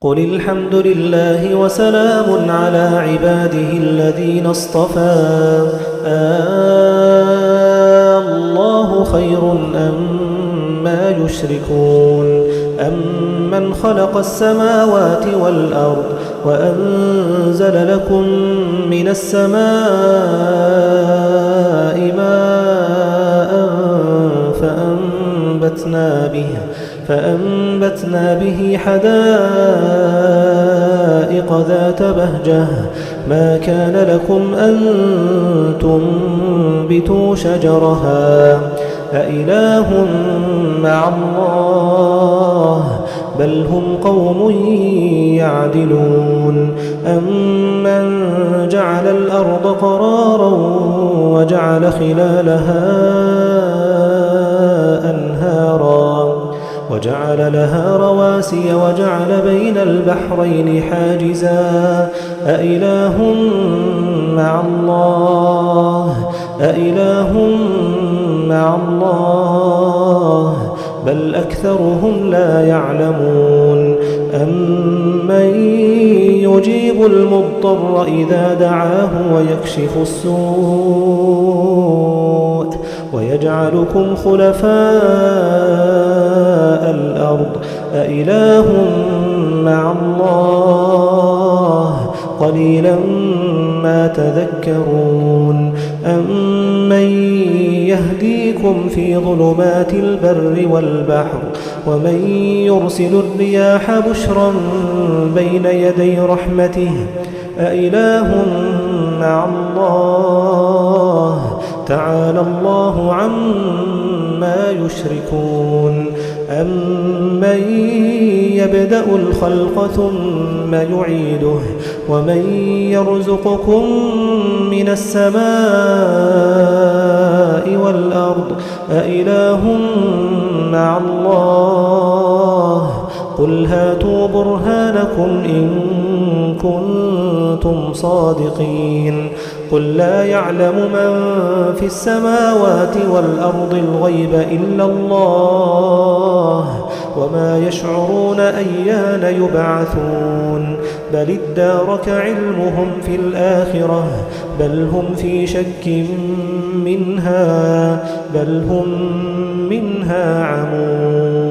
قل الحمد لله وسلام على عباده الذين اصطفى الله خير أما يشركون أمن خلق السماوات والأرض وأنزل لكم من السماء ماء فأنبتنا به حدائق ذات بهجة ما كان لكم أن تنبتوا شجرها أإله مع الله بل هم قوم يعدلون أمن جعل الأرض قرارا وجعل خلالها أنهارا وجعل لها رواسي وجعل بين البحرين حاجزا أإله مع الله بل أكثرهم لا يعلمون أمن يجيب المضطر إذا دعاه ويكشف السوء ويجعلكم خلفاء الأرض أإله مع الله قليلا ما تذكرون أمن يهديكم في ظلمات البر والبحر ومن يرسل الرياح بشرا بين يدي رحمته أإله مع الله تعالى الله عما يشركون أمن يبدأ الخلق ثم يعيده ومن يرزقكم من السماء والأرض أإله مع الله قل هاتوا برهانكم إن كنتم صادقين قل لا يعلم من في السماوات والأرض الغيب إلا الله وما يشعرون أيان يبعثون بل ادارك علمهم في الآخرة بل هم في شك منها بل هم منها عمون